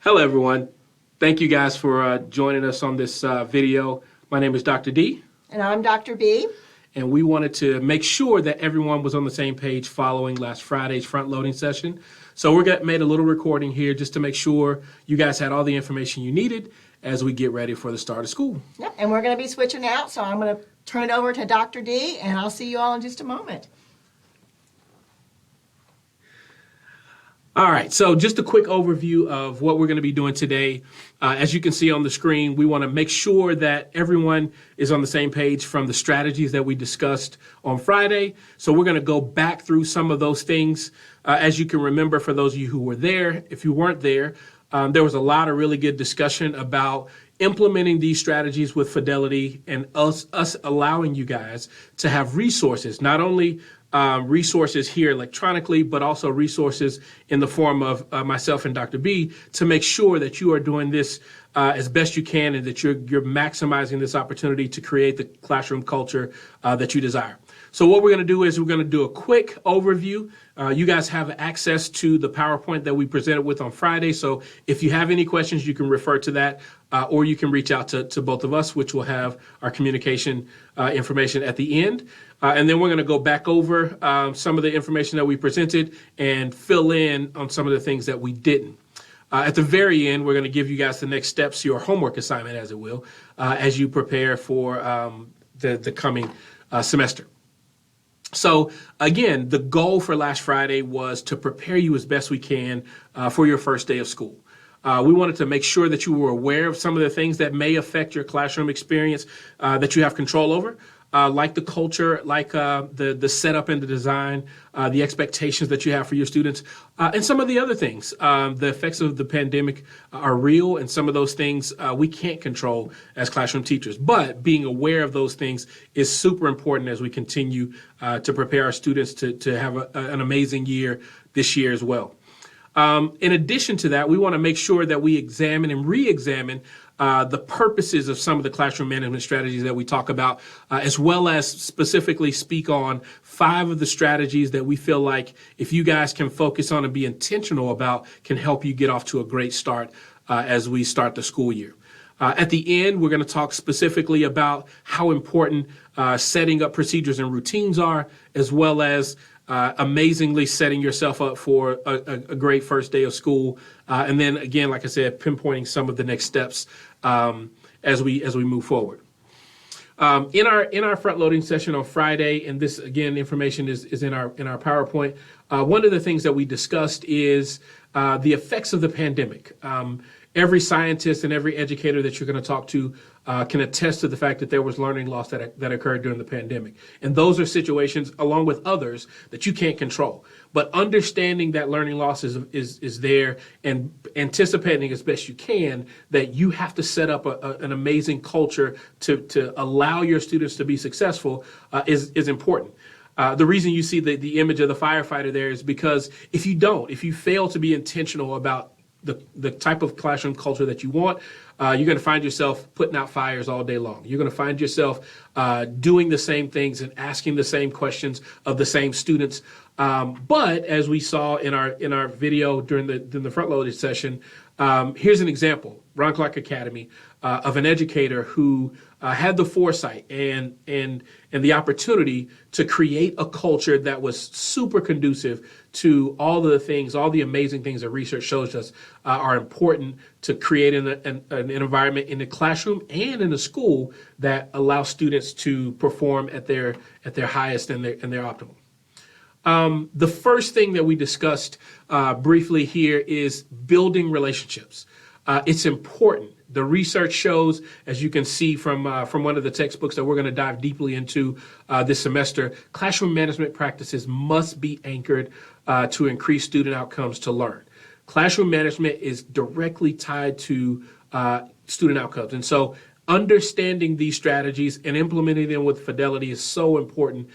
Hello, everyone. Thank you guys for joining us on this video. My name is Dr. D. And I'm Dr. B. And we wanted to make sure that everyone was on the same page following last Friday's front-loading session. So made a little recording here just to make sure you guys had all the information you needed as we get ready for the start of school. Yep, and we're going to be switching out, so I'm going to turn it over to Dr. D, and I'll see you all in just a moment. All right, so just a quick overview of what we're going to be doing today. As you can see on the screen, we want to make sure that everyone is on the same page from the strategies that we discussed on Friday. So we're going to go back through some of those things. As you can remember, for those of you who were there, if you weren't there, there was a lot of really good discussion about implementing these strategies with fidelity and us allowing you guys to have resources, not only resources here electronically, but also resources in the form of myself and Dr. B to make sure that you are doing this as best you can and that you're maximizing this opportunity to create the classroom culture that you desire. So what we're going to do is we're going to do a quick overview. You guys have access to the PowerPoint that we presented with on Friday. So if you have any questions, you can refer to that or you can reach out to both of us, which will have our communication information at the end. And then we're going to go back over some of the information that we presented and fill in on some of the things that we didn't. At the very end, we're going to give you guys the next steps, your homework assignment, as it will, as you prepare for the coming semester. So again, the goal for last Friday was to prepare you as best we can for your first day of school. We wanted to make sure that you were aware of some of the things that may affect your classroom experience that you have control over, like the culture, like the setup and the design, the expectations that you have for your students, and some of the other things. The effects of the pandemic are real, and some of those things we can't control as classroom teachers. But being aware of those things is super important as we continue to prepare our students to have an amazing year this year as well. In addition to that, we want to make sure that we examine and re-examine the purposes of some of the classroom management strategies that we talk about, as well as specifically speak on 5 of the strategies that we feel like if you guys can focus on and be intentional about can help you get off to a great start as we start the school year. At the end, we're going to talk specifically about how important setting up procedures and routines are, as well as amazingly setting yourself up for a great first day of school. And then again, like I said, pinpointing some of the next steps as we move forward. In our front loading session on Friday, and this again, information is in our PowerPoint. One of the things that we discussed is the effects of the pandemic. Every scientist and every educator that you're going to talk to can attest to the fact that there was learning loss that occurred during the pandemic. And those are situations, along with others, that you can't control. But understanding that learning loss is there and anticipating as best you can that you have to set up an amazing culture to allow your students to be successful is important. The reason you see the image of the firefighter there is because if you fail to be intentional about the type of classroom culture that you want, you're going to find yourself putting out fires all day long. You're going to find yourself doing the same things and asking the same questions of the same students. But as we saw in our video during the front loaded session, here's an example, Ron Clark Academy, of an educator who had the foresight and the opportunity to create a culture that was super conducive to all the amazing things that research shows us are important to create an environment in the classroom and in the school that allows students to perform at their highest and their optimal. The first thing that we discussed briefly here is building relationships. It's important. The research shows, as you can see from one of the textbooks that we're going to dive deeply into this semester, classroom management practices must be anchored to increase student outcomes to learn. Classroom management is directly tied to student outcomes. And so understanding these strategies and implementing them with fidelity is so important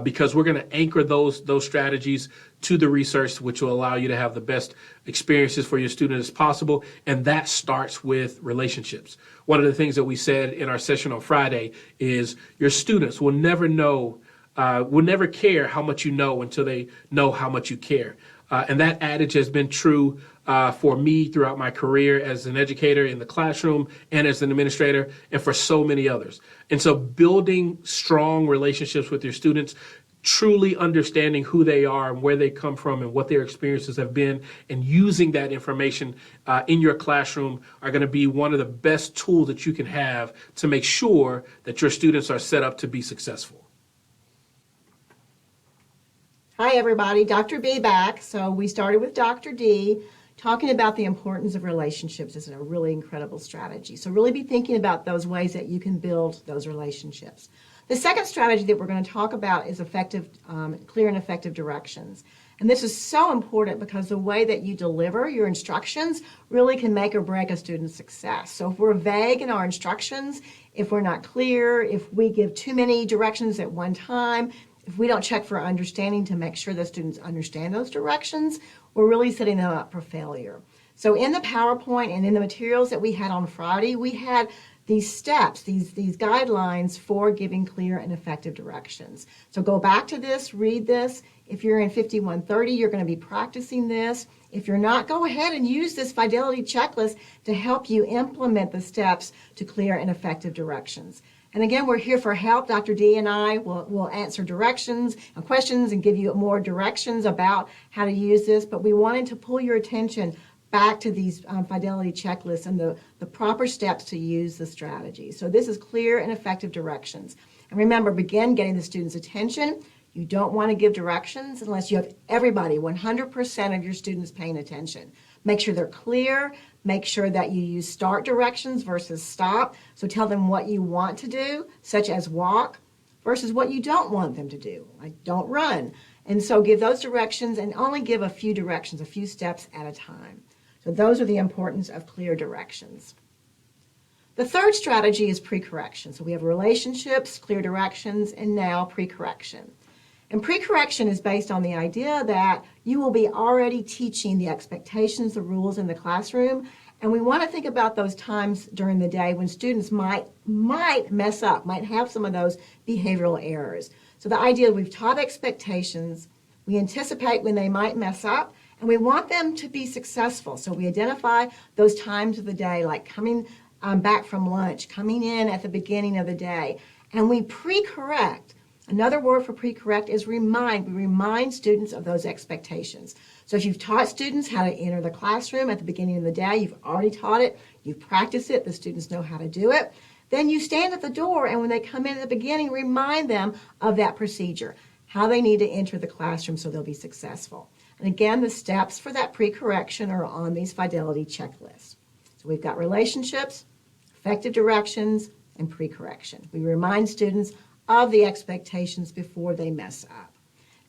because we're going to anchor those strategies to the research, which will allow you to have the best experiences for your student as possible. And that starts with relationships. One of the things that we said in our session on Friday is your students will never care how much you know until they know how much you care. And that adage has been true for me throughout my career as an educator in the classroom and as an administrator, and for so many others. And so building strong relationships with your students, truly understanding who they are and where they come from and what their experiences have been, and using that information in your classroom are going to be one of the best tools that you can have to make sure that your students are set up to be successful. Hi everybody, Dr. B back. So we started with Dr. D talking about the importance of relationships as a really incredible strategy. So really be thinking about those ways that you can build those relationships. The second strategy that we're going to talk about is clear and effective directions. And this is so important because the way that you deliver your instructions really can make or break a student's success. So if we're vague in our instructions, if we're not clear, if we give too many directions at one time, if we don't check for understanding to make sure the students understand those directions, we're really setting them up for failure. So in the PowerPoint and in the materials that we had on Friday, we had these steps, these guidelines for giving clear and effective directions. So go back to this, read this. If you're in 5130, you're going to be practicing this. If you're not, go ahead and use this fidelity checklist to help you implement the steps to clear and effective directions. And again, we're here for help. Dr. D and I will answer directions and questions and give you more directions about how to use this, but we wanted to pull your attention back to these fidelity checklists and the proper steps to use the strategy. So this is clear and effective directions. And remember, begin getting the students' attention. You don't want to give directions unless you have everybody, 100% of your students paying attention. Make sure they're clear. Make sure that you use start directions versus stop. So tell them what you want to do, such as walk, versus what you don't want them to do, like don't run. And so give those directions and only give a few directions, a few steps at a time. So those are the importance of clear directions. The third strategy is pre-correction. So we have relationships, clear directions, and now pre-correction. And pre-correction is based on the idea that you will be already teaching the expectations, the rules in the classroom, and we want to think about those times during the day when students might mess up, might have some of those behavioral errors. So the idea we've taught expectations, we anticipate when they might mess up, and we want them to be successful. So we identify those times of the day, like coming back from lunch, coming in at the beginning of the day, and we pre-correct. Another word for pre-correct is remind. We remind students of those expectations. So if you've taught students how to enter the classroom at the beginning of the day, you've already taught it, you've practiced it, the students know how to do it, then you stand at the door and when they come in at the beginning, remind them of that procedure, how they need to enter the classroom so they'll be successful. And again, the steps for that pre-correction are on these fidelity checklists. So we've got relationships, effective directions, and pre-correction. We remind students of the expectations before they mess up.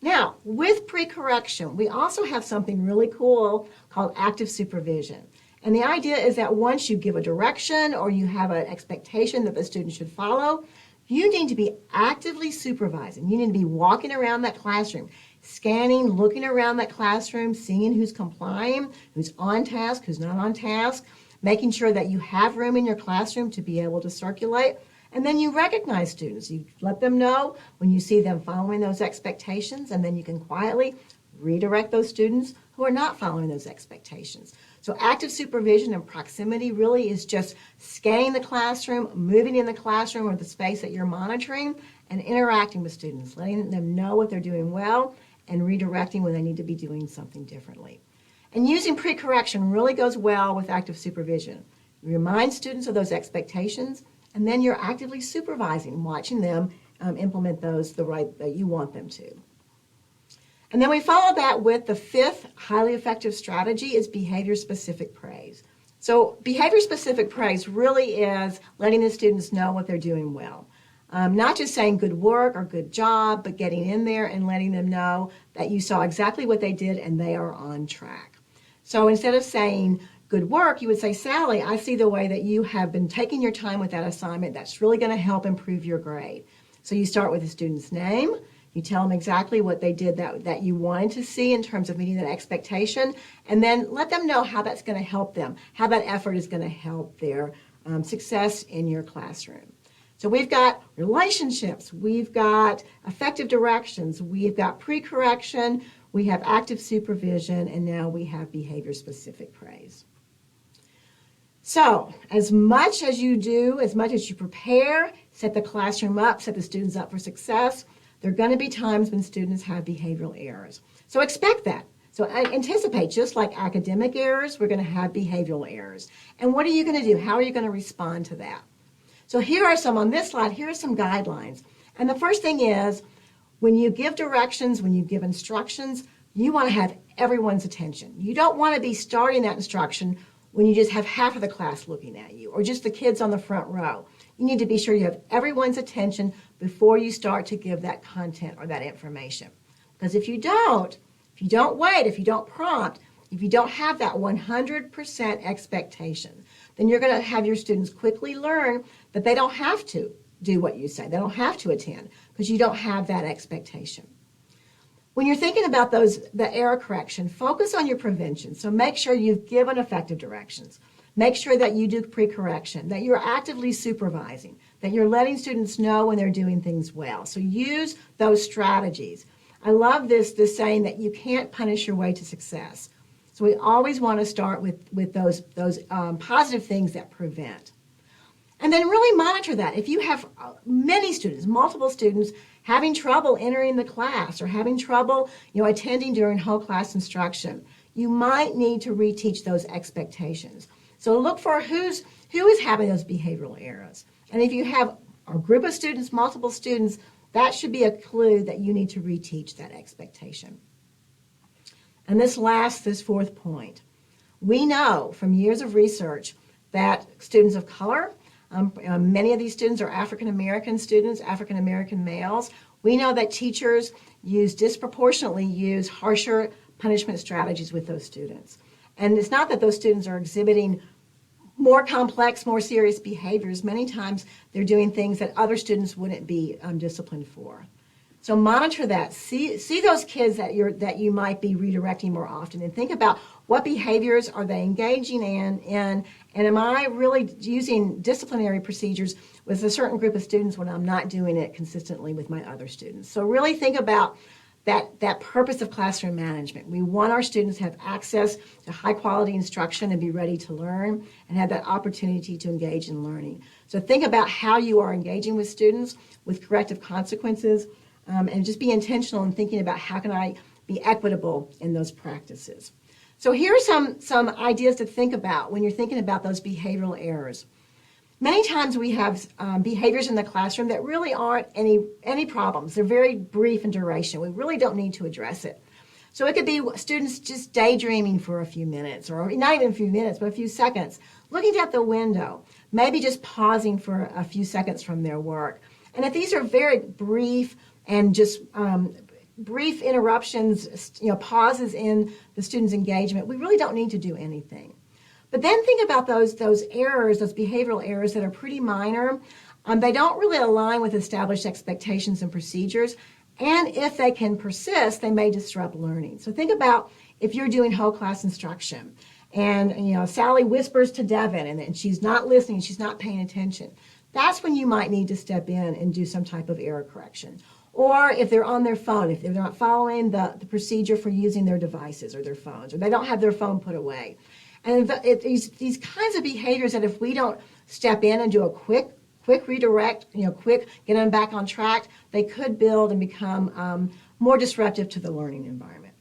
Now, with pre-correction, we also have something really cool called active supervision. And the idea is that once you give a direction or you have an expectation that the student should follow, you need to be actively supervising. You need to be walking around that classroom, scanning, looking around that classroom, seeing who's complying, who's on task, who's not on task, making sure that you have room in your classroom to be able to circulate. And then you recognize students. You let them know when you see them following those expectations, and then you can quietly redirect those students who are not following those expectations. So active supervision and proximity really is just scanning the classroom, moving in the classroom or the space that you're monitoring, and interacting with students, letting them know what they're doing well and redirecting when they need to be doing something differently. And using pre-correction really goes well with active supervision. You remind students of those expectations, and then you're actively supervising, watching them implement those the right that you want them to. And then we follow that with the fifth highly effective strategy is behavior-specific praise. So behavior-specific praise really is letting the students know what they're doing well. Not just saying good work or good job, but getting in there and letting them know that you saw exactly what they did and they are on track. So instead of saying good work, you would say, Sally, I see the way that you have been taking your time with that assignment. That's really going to help improve your grade. So you start with the student's name. You tell them exactly what they did that you wanted to see in terms of meeting that expectation, and then let them know how that's going to help them, how that effort is going to help their success in your classroom. So we've got relationships, we've got effective directions, we've got pre-correction, we have active supervision, and now we have behavior-specific praise. So, as much as you do, as much as you prepare, set the classroom up, set the students up for success, there are going to be times when students have behavioral errors. So expect that. So anticipate, just like academic errors, we're going to have behavioral errors. And what are you going to do? How are you going to respond to that? So here are some, on this slide, here are some guidelines. And the first thing is, when you give directions, when you give instructions, you want to have everyone's attention. You don't want to be starting that instruction when you just have half of the class looking at you, or just the kids on the front row. You need to be sure you have everyone's attention before you start to give that content or that information. Because if you don't wait, if you don't prompt, if you don't have that 100% expectation, then you're going to have your students quickly learn that they don't have to do what you say. They don't have to attend because you don't have that expectation. When you're thinking about the error correction, focus on your prevention. So make sure you've given effective directions. Make sure that you do pre-correction, that you're actively supervising, that you're letting students know when they're doing things well. So use those strategies. I love this saying that you can't punish your way to success. So we always want to start with those positive things that prevent. And then really monitor that. If you have many students, multiple students, having trouble entering the class or having trouble, attending during whole class instruction, you might need to reteach those expectations. So look for who is having those behavioral errors. And if you have a group of students, multiple students, that should be a clue that you need to reteach that expectation. And this fourth point. We know from years of research that students of color, many of these students are African American students, African American males. We know that teachers disproportionately use harsher punishment strategies with those students. And it's not that those students are exhibiting more complex, more serious behaviors. Many times they're doing things that other students wouldn't be disciplined for. So monitor that. See those kids that you might be redirecting more often, and think about what behaviors are they engaging in, and am I really using disciplinary procedures with a certain group of students when I'm not doing it consistently with my other students. So really think about that purpose of classroom management. We want our students to have access to high quality instruction and be ready to learn and have that opportunity to engage in learning. So think about how you are engaging with students with corrective consequences, and just be intentional in thinking about how can I be equitable in those practices. So here are some ideas to think about when you're thinking about those behavioral errors. Many times we have behaviors in the classroom that really aren't any problems. They're very brief in duration. We really don't need to address it. So it could be students just daydreaming for a few minutes, or not even a few minutes, but a few seconds, looking out the window, maybe just pausing for a few seconds from their work. And if these are very brief and just brief interruptions, pauses in the student's engagement, we really don't need to do anything. But then think about those errors, those behavioral errors that are pretty minor. They don't really align with established expectations and procedures. And if they can persist, they may disrupt learning. So think about if you're doing whole class instruction and Sally whispers to Devin and she's not listening, she's not paying attention. That's when you might need to step in and do some type of error correction. Or if they're on their phone, if they're not following the procedure for using their devices or their phones, or they don't have their phone put away. And these kinds of behaviors that if we don't step in and do a quick redirect, quick get them back on track, they could build and become more disruptive to the learning environment.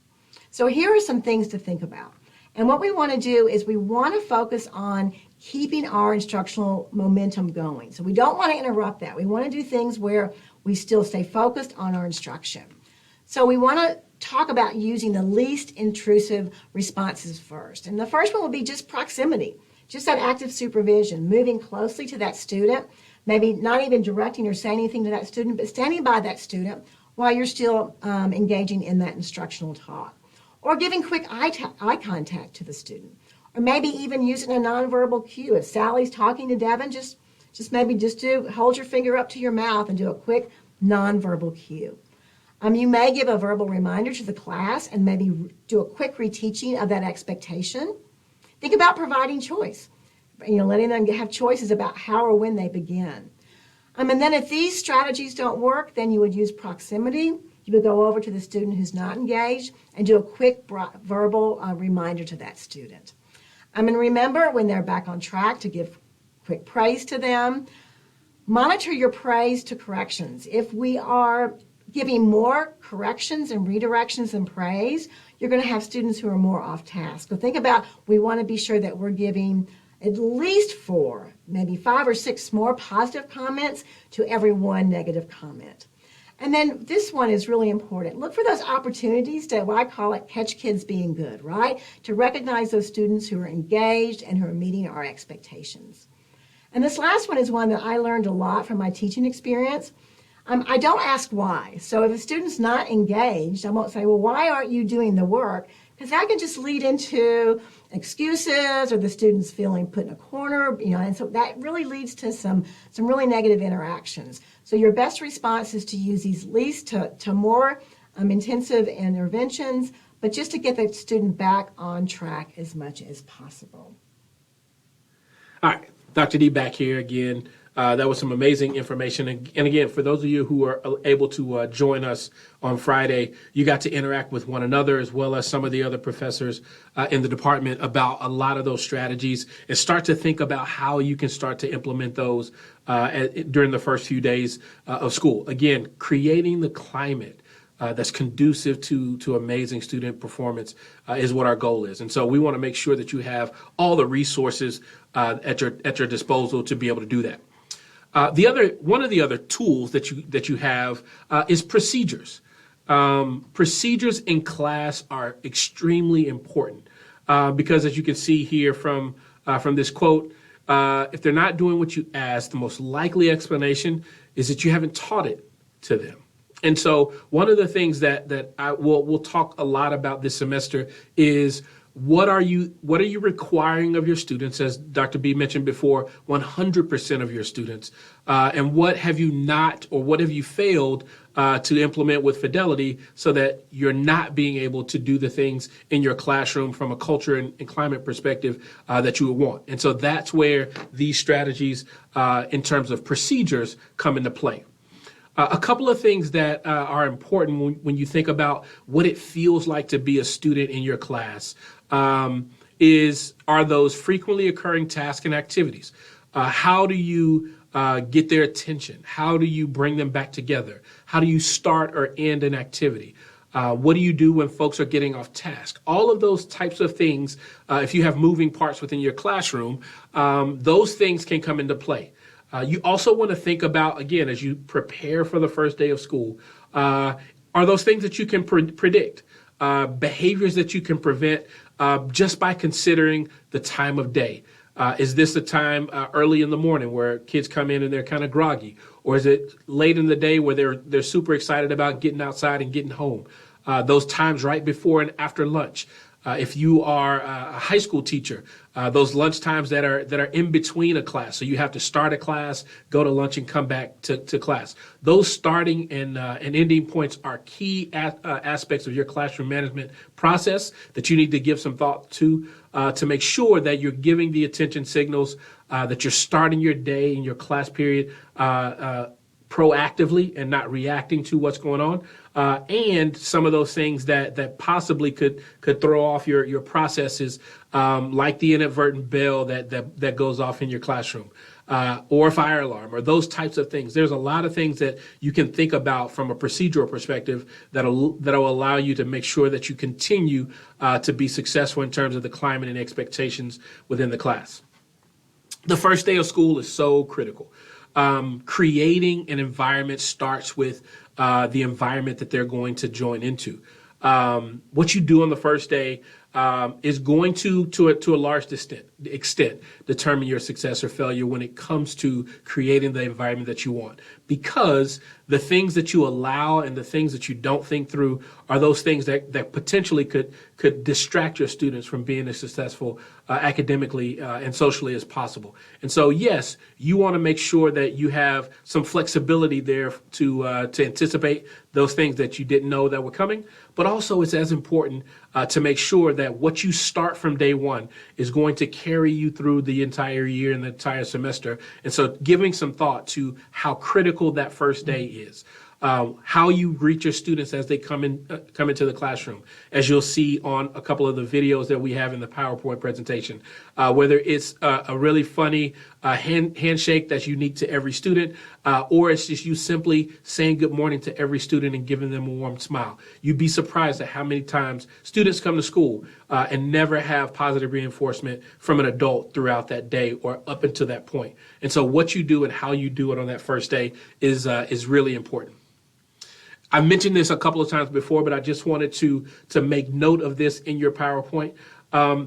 So here are some things to think about. And what we want to do is we want to focus on keeping our instructional momentum going. So we don't want to interrupt that. We want to do things where we still stay focused on our instruction. So we want to talk about using the least intrusive responses first. And the first one will be just proximity, just that active supervision, moving closely to that student, maybe not even directing or saying anything to that student, but standing by that student while you're still engaging in that instructional talk. Or giving quick eye contact to the student. Or maybe even using a nonverbal cue. If Sally's talking to Devin, just hold your finger up to your mouth and do a quick nonverbal cue. You may give a verbal reminder to the class and maybe do a quick reteaching of that expectation. Think about providing choice, letting them have choices about how or when they begin. And then if these strategies don't work, then you would use proximity, you would go over to the student who's not engaged and do a quick verbal reminder to that student. And remember, when they're back on track, to give quick praise to them. Monitor your praise to corrections. If we are giving more corrections and redirections than praise, you're going to have students who are more off task. So think about, we want to be sure that we're giving at least 4, maybe 5 or 6 more positive comments to every one negative comment. And then this one is really important. Look for those opportunities to, what I call it, catch kids being good, right? To recognize those students who are engaged and who are meeting our expectations. And this last one is one that I learned a lot from my teaching experience. I don't ask why. So if a student's not engaged, I won't say, well, why aren't you doing the work? Because that can just lead into excuses or the students feeling put in a corner, and so that really leads to some really negative interactions. So your best response is to use these least to more intensive interventions, but just to get the student back on track as much as possible. All right, Dr. D back here again. That was some amazing information. And again, for those of you who are able to join us on Friday, you got to interact with one another as well as some of the other professors in the department about a lot of those strategies and start to think about how you can start to implement those during the first few days of school. Again, creating the climate that's conducive to amazing student performance is what our goal is. And so we want to make sure that you have all the resources at your disposal to be able to do that. One of the other tools that you have is procedures. Procedures in class are extremely important because, as you can see here from this quote, if they're not doing what you ask, the most likely explanation is that you haven't taught it to them. And so one of the things that we'll talk a lot about this semester is what are you requiring of your students, as Dr. B mentioned before, 100% of your students, and what have you not, or what have you failed to implement with fidelity so that you're not being able to do the things in your classroom from a culture and climate perspective that you would want. And so that's where these strategies in terms of procedures come into play. A couple of things that are important when you think about what it feels like to be a student in your class are those frequently occurring tasks and activities. How do you get their attention? How do you bring them back together? How do you start or end an activity? What do you do when folks are getting off task? All of those types of things, if you have moving parts within your classroom, those things can come into play. You also want to think about, again, as you prepare for the first day of school, are those things that you can predict, behaviors that you can prevent just by considering the time of day. Is this a time early in the morning where kids come in and they're kind of groggy? Or is it late in the day where they're super excited about getting outside and getting home? Those times right before and after lunch. If you are a high school teacher, those lunch times that are in between a class, so you have to start a class, go to lunch, and come back to class. Those starting and ending points are key aspects of your classroom management process that you need to give some thought to make sure that you're giving the attention signals, that you're starting your day and your class period proactively and not reacting to what's going on, and some of those things that possibly could throw off your processes, like the inadvertent bell that goes off in your classroom, or a fire alarm, or those types of things. There's a lot of things that you can think about from a procedural perspective that'll allow you to make sure that you continue to be successful in terms of the climate and expectations within the class. The first day of school is so critical. Creating an environment starts with the environment that they're going to join into. What you do on the first day is going to a large extent determine your success or failure when it comes to creating the environment that you want. Because the things that you allow and the things that you don't think through are those things that potentially could distract your students from being as successful academically and socially as possible. And so, yes, you want to make sure that you have some flexibility there to anticipate those things that you didn't know that were coming. But also, it's as important to make sure that what you start from day one is going to carry you through the entire year and the entire semester. And so giving some thought to how critical that first day is. how you greet your students as they come into the classroom, as you'll see on a couple of the videos that we have in the PowerPoint presentation. Whether it's a really funny handshake that's unique to every student, or it's just you simply saying good morning to every student and giving them a warm smile. You'd be surprised at how many times students come to school and never have positive reinforcement from an adult throughout that day or up until that point. And so what you do and how you do it on that first day is really important. I've mentioned this a couple of times before, but I just wanted to make note of this in your PowerPoint.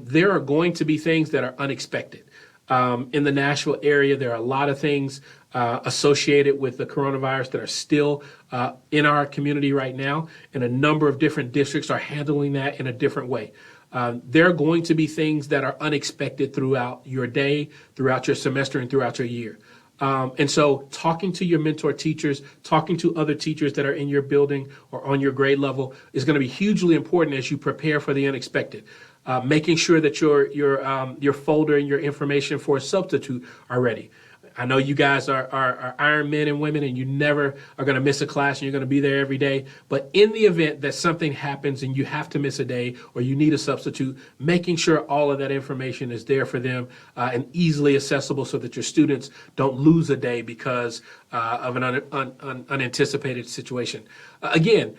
There are going to be things that are unexpected. In the Nashville area, there are a lot of things associated with the coronavirus that are still in our community right now, and a number of different districts are handling that in a different way. There are going to be things that are unexpected throughout your day, throughout your semester, and throughout your year. And so talking to your mentor teachers, talking to other teachers that are in your building or on your grade level is going to be hugely important as you prepare for the unexpected. Making sure that your folder and your information for a substitute are ready. I know you guys are iron men and women, and you never are going to miss a class and you're going to be there every day. But in the event that something happens and you have to miss a day or you need a substitute, making sure all of that information is there for them and easily accessible so that your students don't lose a day because of an unanticipated situation. Again,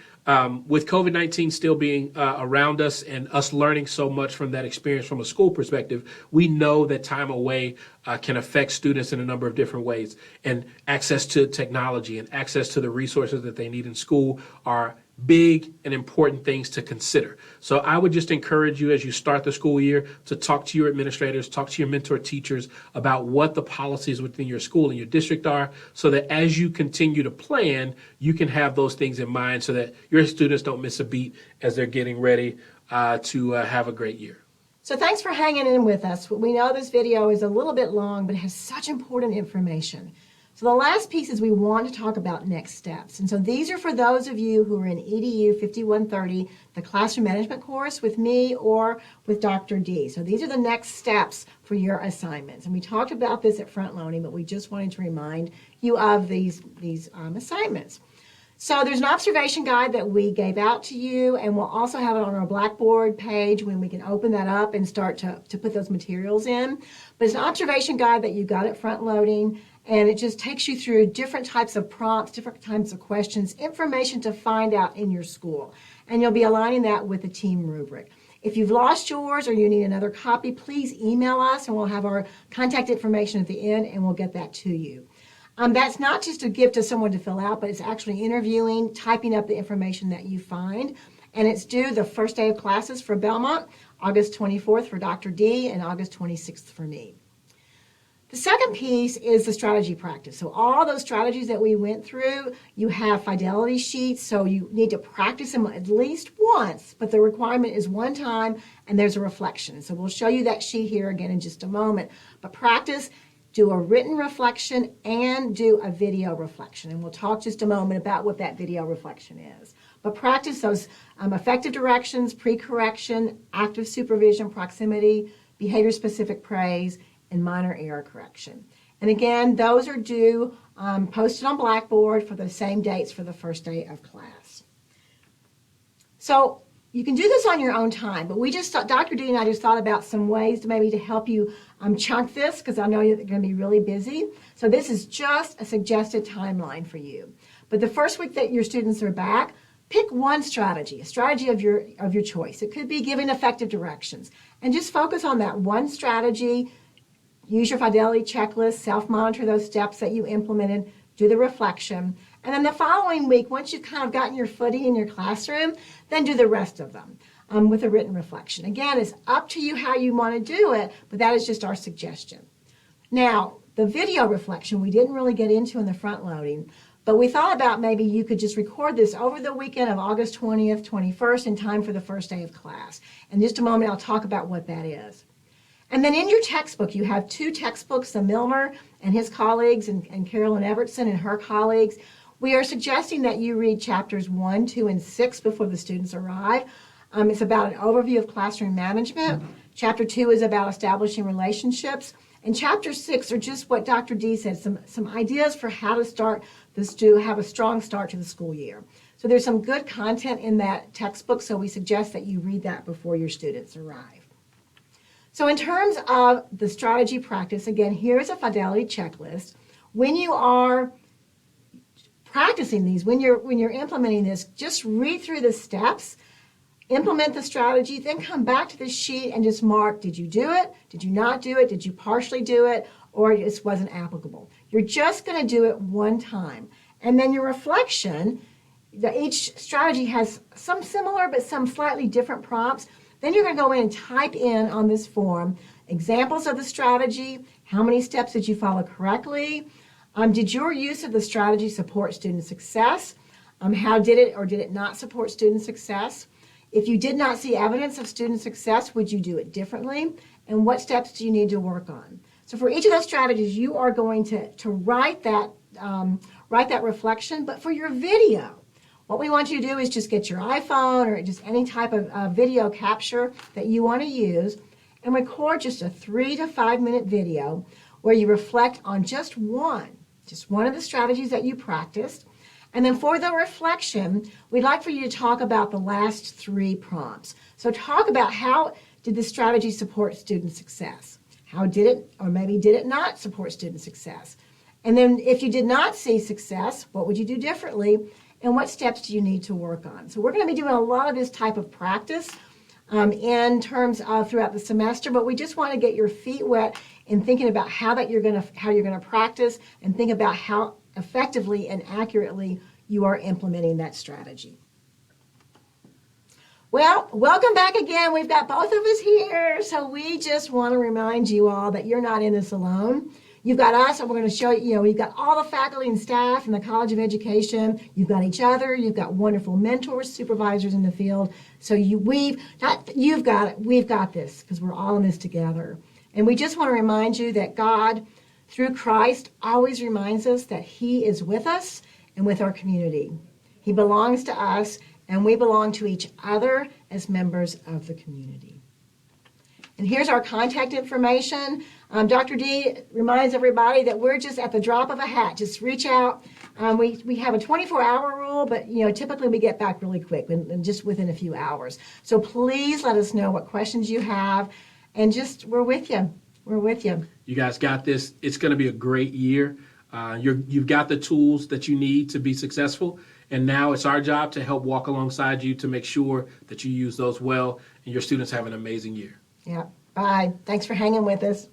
with COVID-19 still being around us and us learning so much from that experience from a school perspective, we know that time away can affect students in a number of different ways. And access to technology and access to the resources that they need in school are big and important things to consider. So I would just encourage you as you start the school year to talk to your administrators, talk to your mentor teachers about what the policies within your school and your district are, so that as you continue to plan, you can have those things in mind so that your students don't miss a beat as they're getting ready to have a great year. So thanks for hanging in with us. We know this video is a little bit long, but it has such important information. So the last piece is we want to talk about next steps. And so these are for those of you who are in EDU 5130, the classroom management course with me or with Dr. D. So these are the next steps for your assignments. And we talked about this at Frontloading, but we just wanted to remind you of these assignments. So there's an observation guide that we gave out to you, and we'll also have it on our Blackboard page when we can open that up and start to put those materials in. But it's an observation guide that you got at Frontloading, and it just takes you through different types of prompts, different types of questions, information to find out in your school. And you'll be aligning that with the team rubric. If you've lost yours or you need another copy, please email us, and we'll have our contact information at the end, and we'll get that to you. That's not just a gift to someone to fill out, but it's actually interviewing, typing up the information that you find. And it's due the first day of classes for Belmont, August 24th for Dr. D, and August 26th for me. The second piece is the strategy practice. So all those strategies that we went through, you have fidelity sheets, so you need to practice them at least once, but the requirement is one time, and there's a reflection. So we'll show you that sheet here again in just a moment. But practice, do a written reflection, and do a video reflection. And we'll talk just a moment about what that video reflection is. But practice those effective directions, pre-correction, active supervision, proximity, behavior-specific praise, and minor error correction. And again, those are due posted on Blackboard for the same dates for the first day of class. So you can do this on your own time, but we just thought, Dr. D and I just thought about some ways to help you chunk this, because I know you're going to be really busy. So this is just a suggested timeline for you. But the first week that your students are back, pick one strategy, a strategy of your choice. It could be giving effective directions, and just focus on that one strategy. Use your fidelity checklist, self-monitor those steps that you implemented, do the reflection. And then the following week, once you've kind of gotten your footing in your classroom, then do the rest of them with a written reflection. Again, it's up to you how you want to do it, but that is just our suggestion. Now, the video reflection we didn't really get into in the front loading, but we thought about maybe you could just record this over the weekend of August 20th, 21st in time for the first day of class. In just a moment, I'll talk about what that is. And then in your textbook, you have two textbooks, the Milner and his colleagues and Carolyn Evertson and her colleagues. We are suggesting that you read chapters 1, 2, and 6 before the students arrive. It's about an overview of classroom management. Chapter 2 is about establishing relationships. And chapter 6 are just what Dr. D said, some ideas for how to start have a strong start to the school year. So there's some good content in that textbook, so we suggest that you read that before your students arrive. So in terms of the strategy practice, again, here's a fidelity checklist. When you are practicing these, when you're implementing this, just read through the steps, implement the strategy, then come back to the sheet and just mark, did you do it? Did you not do it? Did you partially do it? Or it just wasn't applicable. You're just going to do it one time. And then your reflection, each strategy has some similar but some slightly different prompts. Then you're going to go in and type in on this form examples of the strategy, how many steps did you follow correctly, did your use of the strategy support student success, how did it or did it not support student success, if you did not see evidence of student success, would you do it differently, and what steps do you need to work on. So for each of those strategies, you are going to write that reflection, but for your video, what we want you to do is just get your iPhone or just any type of video capture that you want to use and record just a 3 to 5 minute video where you reflect on just one of the strategies that you practiced. And then for the reflection, we'd like for you to talk about the last 3 prompts. So talk about how did the strategy support student success? How did it, or maybe did it not support student success? And then if you did not see success, what would you do differently? And what steps do you need to work on? So we're going to be doing a lot of this type of practice in terms of throughout the semester, but we just want to get your feet wet in thinking about how you're going to practice and think about how effectively and accurately you are implementing that strategy. Well, welcome back again. We've got both of us here, so we just want to remind you all that you're not in this alone. You've got us, and we're going to show you, we've got all the faculty and staff in the College of Education. You've got each other. You've got wonderful mentors, supervisors in the field. So we've got it. We've got this because we're all in this together. And we just want to remind you that God, through Christ, always reminds us that He is with us and with our community. He belongs to us, and we belong to each other as members of the community. And here's our contact information. Dr. D reminds everybody that we're just at the drop of a hat. Just reach out. We have a 24-hour rule, but typically we get back really quick, and just within a few hours. So please let us know what questions you have, and we're with you. We're with you. You guys got this. It's going to be a great year. You've got the tools that you need to be successful, and now it's our job to help walk alongside you to make sure that you use those well, and your students have an amazing year. Yeah. Bye. Thanks for hanging with us.